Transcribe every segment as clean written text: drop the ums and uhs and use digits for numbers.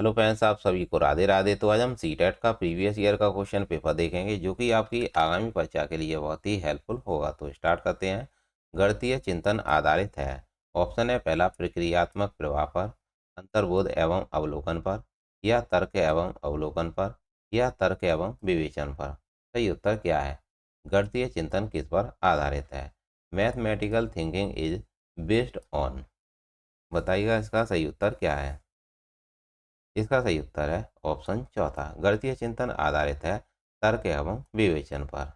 Hello friends, आप सभी को राधे राधे। तो आज हम सीटेट का प्रीवियस ईयर का क्वेश्चन पेपर देखेंगे जो कि आपकी आगामी परीक्षा के लिए बहुत ही हेल्पफुल होगा। तो स्टार्ट करते हैं। गणितीय चिंतन आधारित है। ऑप्शन है पहला प्रक्रियात्मक प्रवाह पर, अंतर्बोध एवं अवलोकन पर, या तर्क एवं अवलोकन पर, या तर्क एवं विवेचन पर। सही उत्तर क्या है? गणितीय चिंतन किस पर आधारित है? Mathematical thinking is based on. बताइएगा इसका सही उत्तर क्या है। इसका सही उत्तर है ऑप्शन चौथा, गणितीय चिंतन आधारित है तर्क एवं विवेचन पर।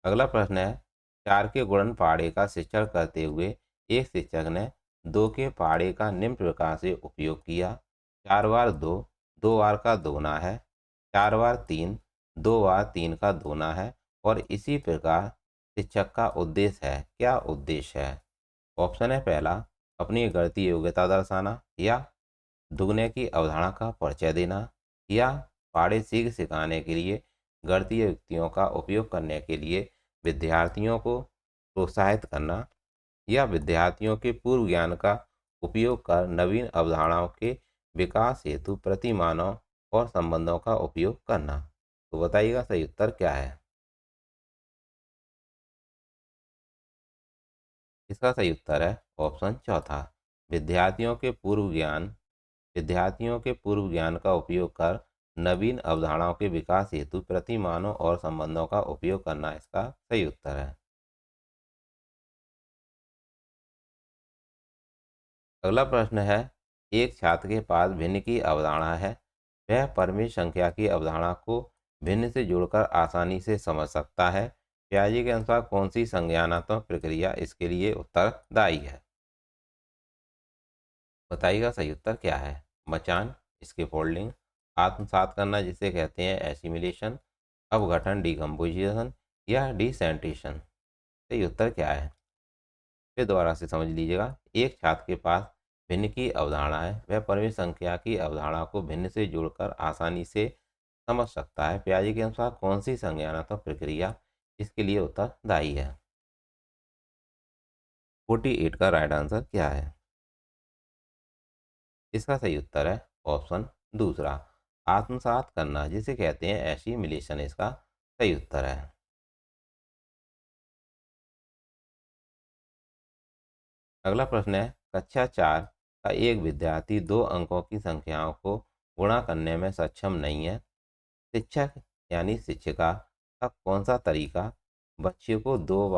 अगला प्रश्न है, 4 के गुणन पहाड़े का शिक्षण करते हुए एक शिक्षक ने 2 के पहाड़े का निम्न प्रकार से उपयोग किया। 4 बार 2, 2 बार का दोना है। 4 बार 3, 2 बार 3 का दोना है। और इसी प्रकार शिक्षक का उद्देश्य है। क्या उद्देश्य है? ऑप्शन है पहला, अपनी गणितीय योग्यता दर्शाना, या दुगने की अवधारणा का परिचय देना, या पहाड़े सीख सिखाने के लिए गणितीय युक्तियों का उपयोग करने के लिए विद्यार्थियों को प्रोत्साहित करना, या विद्यार्थियों के पूर्व ज्ञान का उपयोग कर नवीन अवधारणाओं के विकास हेतु प्रतिमानों और संबंधों का उपयोग करना। तो बताइएगा सही उत्तर क्या है। इसका सही उत्तर है ऑप्शन चौथा, विद्यार्थियों के पूर्व ज्ञान विद्यार्थियों के पूर्व ज्ञान का उपयोग कर नवीन अवधारणाओं के विकास हेतु प्रतिमानों और संबंधों का उपयोग करना इसका सही उत्तर है। अगला प्रश्न है, एक छात्र के पास भिन्न की अवधारणा है। वह परिमित संख्या की अवधारणा को भिन्न से जोड़कर आसानी से समझ सकता है। पियाजे के अनुसार कौन सी संज्ञानात्मक प्रक्रिया इसके लिए उत्तरदायी है? बताइएगा सही उत्तर क्या है। मचान, स्कैफोल्डिंग, आत्मसात करना जिसे कहते हैं एसिमिलेशन, अपघटन डिकम्पोजिशन, या डिसेंट्रेशन। सही उत्तर क्या है? फिर दोबारा से समझ लीजिएगा। एक छात्र के पास भिन्न की अवधारणा है। वह परिमित संख्या की अवधारणा को भिन्न से जोड़कर आसानी से समझ सकता है। पियाजे के अनुसार कौन सी संज्ञानात्मक प्रक्रिया इसके लिए उत्तरदायी है? 48 का राइट आंसर क्या है? इसका सही उत्तर है ऑप्शन दूसरा, आत्मसात करना जिसे कहते हैं एसिमिलेशन। इसका सही उत्तर है। अगला प्रश्न है, कक्षा 4 का एक विद्यार्थी 2 अंकों की संख्याओं को गुणा करने में सक्षम नहीं है। शिक्षक यानी शिक्षिका का कौन सा तरीका बच्चे को 2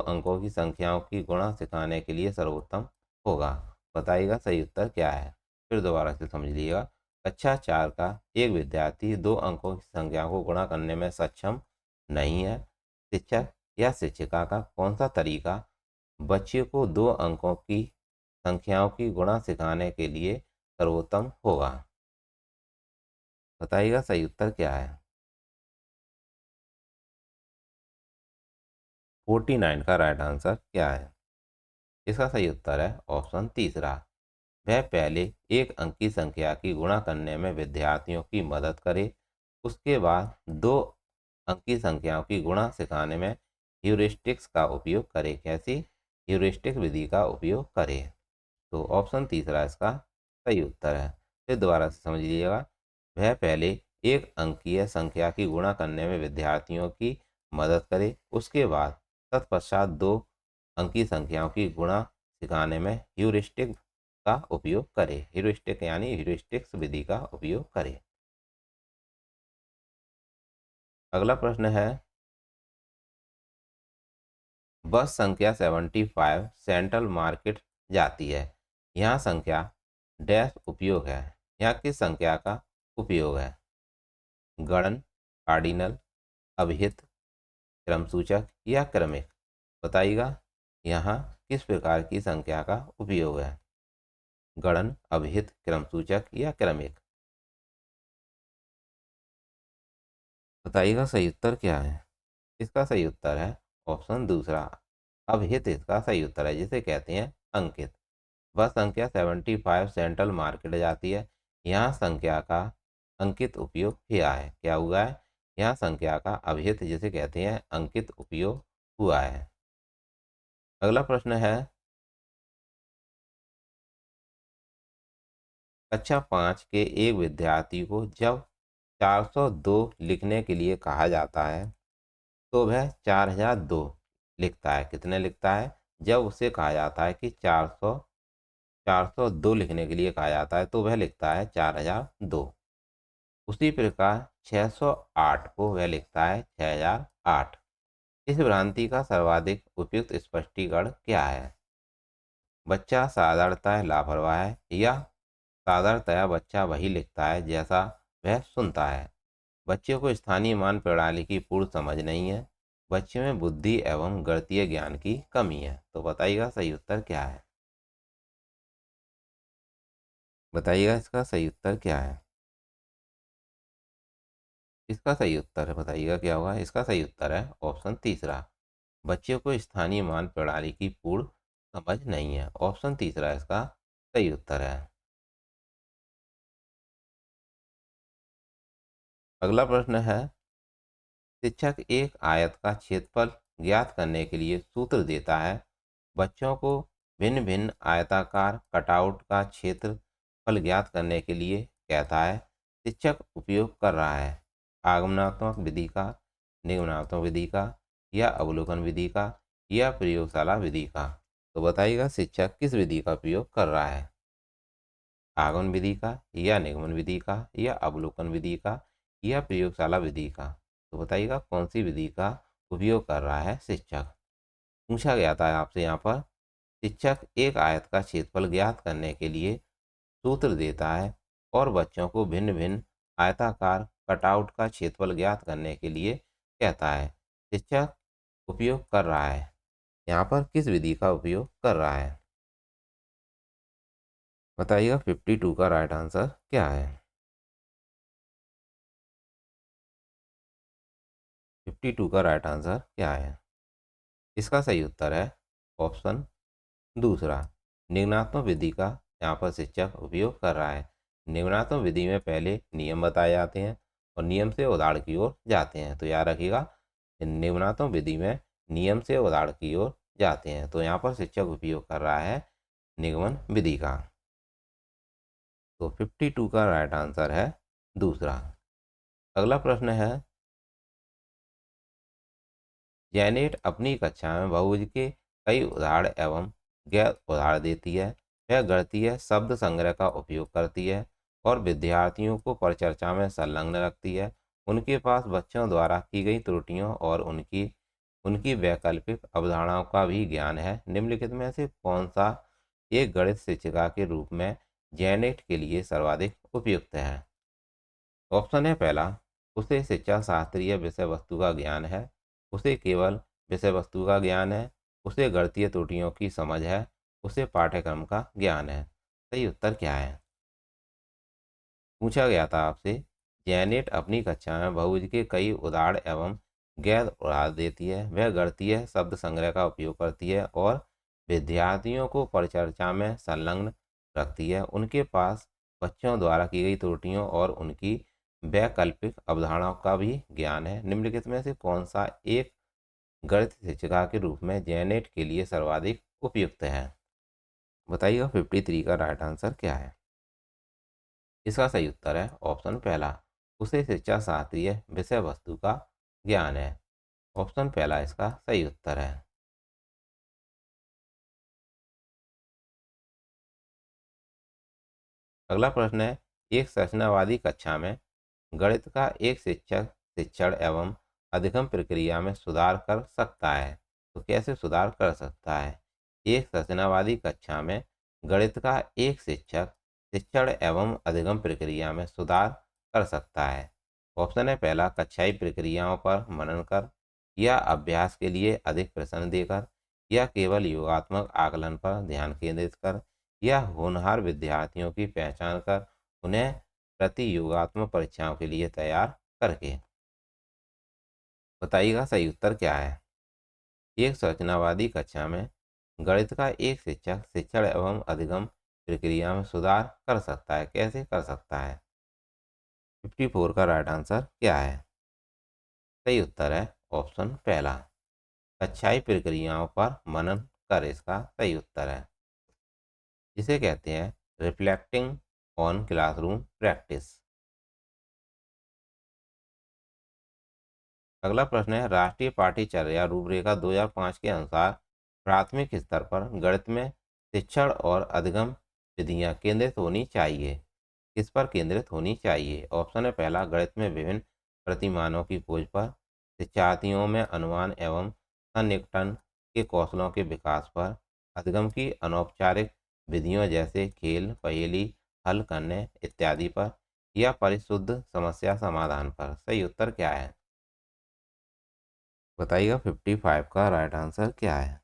अंकों की संख्याओं की गुणा सिखाने के लिए सर्वोत्तम होगा? बताइएगा सही उत्तर क्या है। फिर दोबारा से समझ लीजिएगा। कक्षा 4 का एक विद्यार्थी 2 अंकों की संख्या को गुणा करने में सक्षम नहीं है। शिक्षक या शिक्षिका का कौन सा तरीका बच्चे को 2 अंकों की संख्याओं की गुणा सिखाने के लिए सर्वोत्तम होगा? बताइएगा सही उत्तर क्या है। 49 का राइट आंसर क्या है? इसका सही उत्तर है ऑप्शन तीसरा, वह पहले एक अंक की संख्या की गुणा करने में विद्यार्थियों की मदद करे, उसके बाद 2 अंक की संख्याओं की गुणा सिखाने में ह्यूरिस्टिक्स का उपयोग करे। कैसी? ह्यूरिस्टिक विधि का उपयोग करे। तो ऑप्शन तीसरा इसका सही उत्तर है। फिर दोबारा से समझ लीजिएगा। वह पहले एक अंकीय संख्या की गुणा करने में विद्यार्थियों की मदद करे, उसके बाद तत्पश्चात 2 अंकी संख्याओं की गुणा सिखाने में ह्यूरिस्टिक का उपयोग करे। ह्यूरिस्टिक यानी ह्यूरिस्टिक्स विधि का उपयोग करे। अगला प्रश्न है, बस संख्या 75 सेंट्रल मार्केट जाती है। यहाँ संख्या डैश उपयोग है। यहाँ किस संख्या का उपयोग है? गणन, कार्डिनल, अभिहित, क्रमसूचक, या क्रमिक? बताइएगा यहाँ किस प्रकार की संख्या का उपयोग है? गणन, अभिहित, क्रमसूचक, या क्रमिक? बताइएगा सही उत्तर क्या है। इसका सही उत्तर है ऑप्शन दूसरा, अभिहित इसका सही उत्तर है जिसे कहते हैं अंकित। वह संख्या 75 सेंट्रल मार्केट जाती है। यहाँ संख्या का अंकित उपयोग किया है। क्या हुआ है? यहाँ संख्या का अभिहित जिसे कहते हैं अंकित उपयोग हुआ है। अगला प्रश्न है, कक्षा 5 के एक विद्यार्थी को जब 402 लिखने के लिए कहा जाता है तो वह 4002 लिखता है। कितने लिखता है? जब उससे कहा जाता है कि 402 लिखने के लिए कहा जाता है तो वह लिखता है 4002। उसी प्रकार 608 को वह लिखता है 6008। इस भ्रांति का सर्वाधिक उपयुक्त स्पष्टीकरण क्या है? बच्चा साधारणतः लापरवाह है, या साधारणतया बच्चा वही लिखता है जैसा वह सुनता है। बच्चे को स्थानीय मान प्रणाली की पूर्ण समझ नहीं है। बच्चे में बुद्धि एवं गणितीय ज्ञान की कमी है। तो बताइएगा सही उत्तर क्या है? बताइएगा इसका सही उत्तर क्या है? इसका सही उत्तर है, बताइएगा क्या होगा? इसका सही उत्तर है ऑप्शन तीसरा। बच्चे को स्थानीय मान प्रणाली की पूर्ण समझ नहीं है। ऑप्शन तीसरा इसका सही उत्तर है। अगला प्रश्न है, शिक्षक एक आयत का क्षेत्रफल ज्ञात करने के लिए सूत्र देता है। बच्चों को भिन्न भिन्न आयताकार कटआउट का क्षेत्रफल ज्ञात करने के लिए कहता है। शिक्षक उपयोग कर रहा है आगमनात्मक विधि का, निगमनात्मक विधि का, या अवलोकन विधि का, या प्रयोगशाला विधि का। तो बताइएगा शिक्षक किस विधि का उपयोग कर रहा है? आगमन विधि का, या निगमन विधि का, या अवलोकन विधि का, या प्रयोगशाला विधि का। तो बताइएगा कौन सी विधि का उपयोग कर रहा है शिक्षक? पूछा गया था आपसे यहाँ पर, शिक्षक एक आयत का क्षेत्रफल ज्ञात करने के लिए सूत्र देता है और बच्चों को भिन्न भिन्न आयताकार कटआउट का क्षेत्रफल ज्ञात करने के लिए कहता है। शिक्षक उपयोग कर रहा है, यहाँ पर किस विधि का उपयोग कर रहा है? बताइएगा 52 का राइट आंसर क्या है? 52 का राइट आंसर क्या है? इसका सही उत्तर है ऑप्शन दूसरा, निम्नात्मक विधि का यहाँ पर शिक्षक उपयोग कर रहा है। निम्नात्मक विधि में पहले नियम बताए जाते हैं और नियम से उदाहरण की ओर जाते हैं। तो याद रखिएगा, निम्नात्मक विधि में नियम से उदाहरण की ओर जाते हैं। तो यहाँ पर शिक्षक उपयोग कर रहा है निगमन विधि का। तो 52 का राइट आंसर है दूसरा। अगला प्रश्न है, जैनेट अपनी कक्षा में बहुभुज के कई उदाहरण एवं गैर उदाहरण देती है। वह गणितीय शब्द संग्रह का उपयोग करती है और विद्यार्थियों को परिचर्चा में संलग्न रखती है। उनके पास बच्चों द्वारा की गई त्रुटियों और उनकी उनकी वैकल्पिक अवधारणाओं का भी ज्ञान है। निम्नलिखित में से कौन सा एक गणित शिक्षिका के रूप में जैनेट के लिए सर्वाधिक उपयुक्त है? ऑप्शन है पहला, उसे शिक्षा शास्त्रीय विषय वस्तु का ज्ञान है। उसे केवल विषय वस्तु का ज्ञान है। उसे गणितीय त्रुटियों की समझ है। उसे पाठ्यक्रम का ज्ञान है। सही उत्तर क्या है? पूछा गया था आपसे, जैनेट अपनी कक्षा में बहुभुज के कई उदाहरण एवं गैर उदाहरण देती है। वह गणितीय शब्द संग्रह का उपयोग करती है और विद्यार्थियों को परिचर्चा में संलग्न रखती है। उनके पास बच्चों द्वारा की गई त्रुटियों और उनकी वैकल्पिक अवधारणाओं का भी ज्ञान है। निम्नलिखित में से कौन सा एक गणित शिक्षिका के रूप में जैनेट के लिए सर्वाधिक उपयुक्त है? बताइएगा 53 का राइट आंसर क्या है? इसका सही उत्तर है ऑप्शन पहला, उसे शिक्षा शास्त्रीय विषय वस्तु का ज्ञान है। ऑप्शन पहला इसका सही उत्तर है। अगला प्रश्न है, एक संरचनावादी कक्षा में गणित का एक शिक्षक शिक्षण एवं अधिगम प्रक्रिया में सुधार कर सकता है। तो कैसे सुधार कर सकता है? एक संरचनावादी कक्षा में गणित का एक शिक्षक शिक्षण एवं अधिगम प्रक्रिया में सुधार कर सकता है। ऑप्शन है पहला, कक्षाई प्रक्रियाओं पर मनन कर, या अभ्यास के लिए अधिक प्रश्न देकर, या केवल योगात्मक आकलन पर ध्यान केंद्रित कर, या होनहार विद्यार्थियों की पहचान कर उन्हें प्रतियोगात्मक परीक्षाओं के लिए तैयार करके। बताइएगा सही उत्तर क्या है? एक संरचनावादी कक्षा में गणित का एक शिक्षक शिक्षण एवं अधिगम प्रक्रिया में सुधार कर सकता है। कैसे कर सकता है? 54 का राइट आंसर क्या है? सही उत्तर है ऑप्शन पहला, कक्षाई प्रक्रियाओं पर मनन कर। इसका सही उत्तर है, जिसे कहते हैं रिफ्लेक्टिंग ऑन क्लासरूम प्रैक्टिस। अगला प्रश्न है, राष्ट्रीय पाठ्यचर्या रूपरेखा 2005 के अनुसार प्राथमिक स्तर पर गणित में शिक्षण और अधिगम विधियां केंद्रित होनी चाहिए। किस पर केंद्रित होनी चाहिए? ऑप्शन है पहला, गणित में विभिन्न प्रतिमानों की खोज पर, शिक्षार्थियों में अनुमान एवं सन्निकटन के कौशलों के विकास पर, अधिगम की अनौपचारिक विधियों जैसे खेल, पहेली हल करने इत्यादि पर, या परिशुद्ध समस्या समाधान पर। सही उत्तर क्या है? बताइएगा 55 का राइट आंसर क्या है?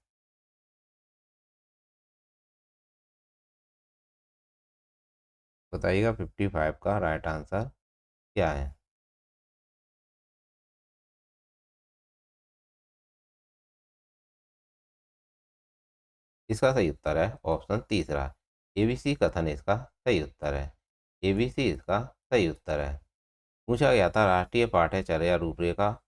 बताइएगा 55 का राइट आंसर क्या है? इसका सही उत्तर है ऑप्शन तीसरा, एबीसी कथन इसका सही उत्तर है। एबीसी इसका सही उत्तर है। पूछा गया था, राष्ट्रीय पाठ्यचर्या रूपरेखा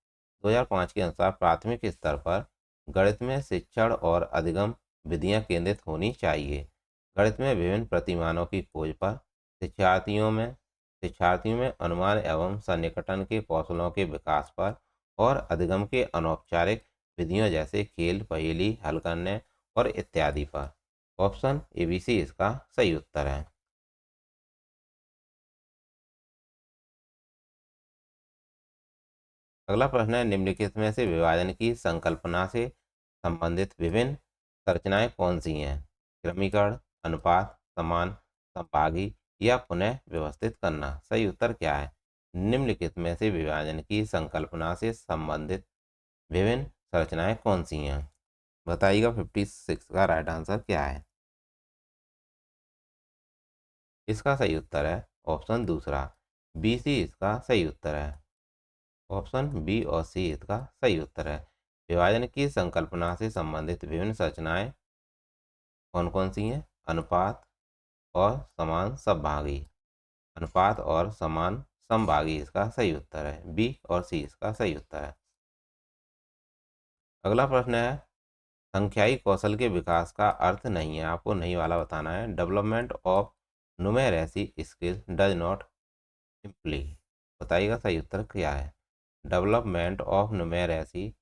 2005 के अनुसार प्राथमिक स्तर पर गणित में शिक्षण और अधिगम विधियां केंद्रित होनी चाहिए। गणित में विभिन्न प्रतिमानों की खोज पर, शिक्षार्थियों में शिक्षार्थियों में अनुमान एवं सन्निकटन के कौशलों के विकास पर, और अधिगम के अनौपचारिक विधियों जैसे खेल, पहेली हल करने और इत्यादि पर। ऑप्शन एबीसी इसका सही उत्तर है। अगला प्रश्न है, निम्नलिखित में से विभाजन की संकल्पना से संबंधित विभिन्न संरचनाएं कौन सी हैं? क्रमीकरण, अनुपात, समान, संभागी या पुनः व्यवस्थित करना। सही उत्तर क्या है? निम्नलिखित में से विभाजन की संकल्पना से संबंधित विभिन्न संरचनाएं कौन सी हैं? बताइएगा 56 का राइट आंसर क्या है? इसका सही उत्तर है ऑप्शन दूसरा, बी सी इसका सही उत्तर है। ऑप्शन बी और सी इसका सही उत्तर है। विभाजन की संकल्पना से संबंधित विभिन्न संरचनाएं कौन कौन सी हैं? अनुपात और समान समभागी। अनुपात और समान समभागी इसका सही उत्तर है। बी और सी इसका सही उत्तर है। अगला प्रश्न है, संख्याई कौशल के विकास का अर्थ नहीं है, आपको नहीं वाला बताना है। Development of numeracy skill does not imply. बताइएगा सही उत्तर क्या है? Development of numeracy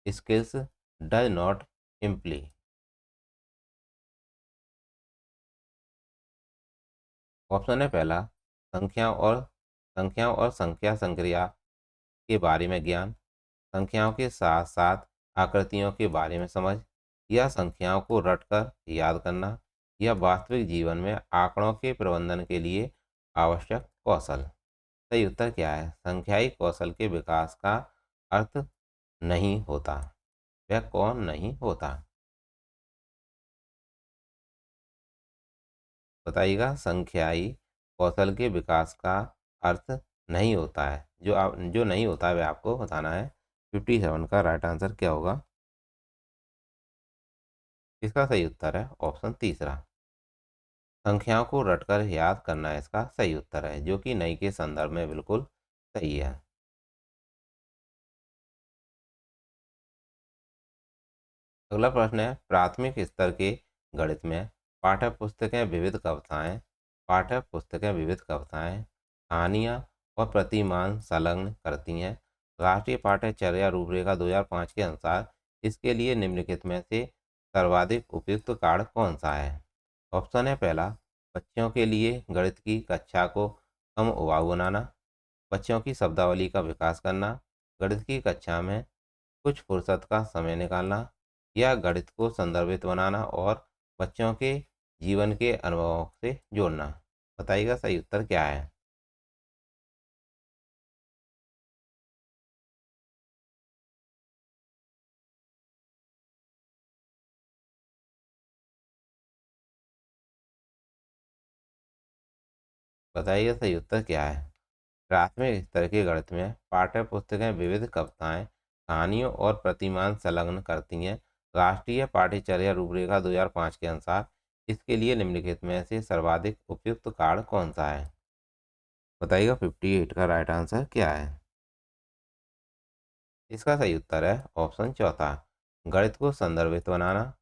skills does not imply. Option है पहला, संख्याओं और संख्या संक्रिया के बारे में ज्ञान, संख्याओं के साथ साथ आकृतियों के बारे में समझ, या संख्याओं को रटकर याद करना, या वास्तविक जीवन में आंकड़ों के प्रबंधन के लिए आवश्यक कौशल। सही उत्तर क्या है? संख्याई कौशल के विकास का अर्थ नहीं होता। वह कौन नहीं होता? बताइएगा, संख्याई कौशल के विकास का अर्थ नहीं होता है। जो नहीं होता है वह आपको बताना है। 57 का राइट आंसर क्या होगा? इसका सही उत्तर है ऑप्शन तीसरा, संख्याओं को रटकर याद करना इसका सही उत्तर है, जो कि नहीं के संदर्भ में बिल्कुल सही है। अगला प्रश्न है, प्राथमिक स्तर के गणित में पाठ्य पुस्तकें विविध कविताएं, कहानियाँ और प्रतिमान संलग्न करती हैं। राष्ट्रीय पाठ्यचर्या रूपरेखा 2005 के अनुसार इसके लिए निम्नलिखित में से सर्वाधिक उपयुक्त कार्य कौन सा है? ऑप्शन है पहला, बच्चों के लिए गणित की कक्षा को कम उबाऊ बनाना, बच्चों की शब्दावली का विकास करना, गणित की कक्षा में कुछ फुर्सत का समय निकालना, या गणित को संदर्भित बनाना और बच्चों के जीवन के अनुभवों से जोड़ना। बताइएगा सही उत्तर क्या है? बताइएगा सही उत्तर क्या है? प्राथमिक स्तर के गणित में पाठ्य पुस्तकें विविध कविताएं, कहानियों और प्रतिमान संलग्न करती हैं। राष्ट्रीय पाठ्यचर्या रूपरेखा 2005 के अनुसार इसके लिए निम्नलिखित में से सर्वाधिक उपयुक्त कार्य कौन सा है? बताइएगा 58 का राइट आंसर क्या है? इसका सही उत्तर है ऑप्शन चौथा, गणित को संदर्भित बनाना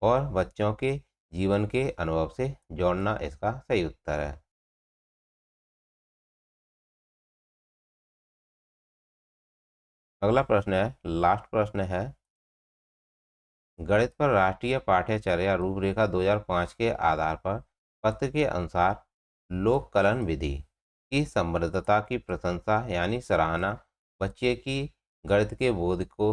और बच्चों के जीवन के अनुभव से जोड़ना इसका सही उत्तर है। अगला प्रश्न है, लास्ट प्रश्न है, गणित पर राष्ट्रीय पाठ्यचर्या रूपरेखा 2005 के आधार पर पत्र के अनुसार लोक कलन विधि की समृद्धता की प्रशंसा यानी सराहना बच्चे की गणित के बोध को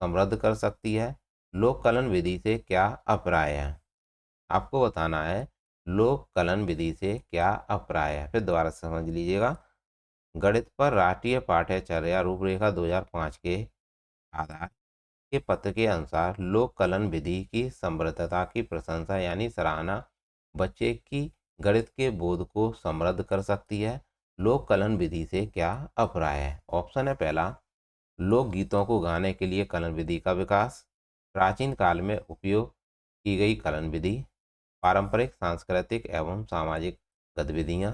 समृद्ध कर सकती है। लोक कलन विधि से क्या अभिप्राय है? आपको बताना है लोक कलन विधि से क्या अभिप्राय है। फिर दोबारा से समझ लीजिएगा। गणित पर राष्ट्रीय पाठ्यचर्या रूपरेखा 2005 के आधार के पत्र के अनुसार लोक कलन विधि की समृद्धता की प्रशंसा यानी सराहना बच्चे की गणित के बोध को समृद्ध कर सकती है। लोक कलन विधि से क्या अभिप्राय है? ऑप्शन है पहला, लोकगीतों को गाने के लिए कलन विधि का विकास, प्राचीन काल में उपयोग की गई कलन विधि, पारंपरिक सांस्कृतिक एवं सामाजिक गतिविधियाँ,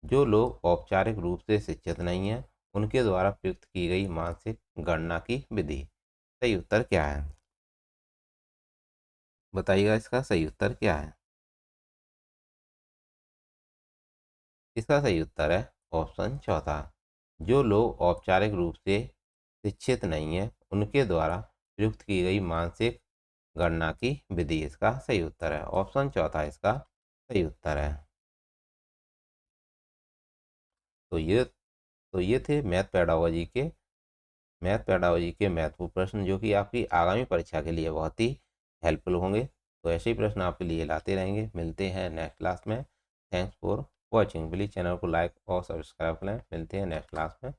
जो लोग औपचारिक रूप से शिक्षित नहीं हैं उनके द्वारा प्रयुक्त की गई मानसिक गणना की विधि। सही उत्तर क्या है? बताइएगा इसका सही उत्तर क्या है। इसका सही उत्तर है ऑप्शन चौथा, जो लोग औपचारिक रूप से शिक्षित नहीं है उनके द्वारा प्रयुक्त की गई मानसिक गणना की विधि इसका सही उत्तर है। ऑप्शन चौथा इसका सही उत्तर है। तो ये थे मैथ पेडागोजी के महत्वपूर्ण प्रश्न जो कि आपकी आगामी परीक्षा के लिए बहुत ही हेल्पफुल होंगे। तो ऐसे ही प्रश्न आपके लिए लाते रहेंगे। मिलते हैं नेक्स्ट क्लास में। Thanks for watching. Please channel को लाइक और सब्सक्राइब करें। मिलते हैं नेक्स्ट क्लास में।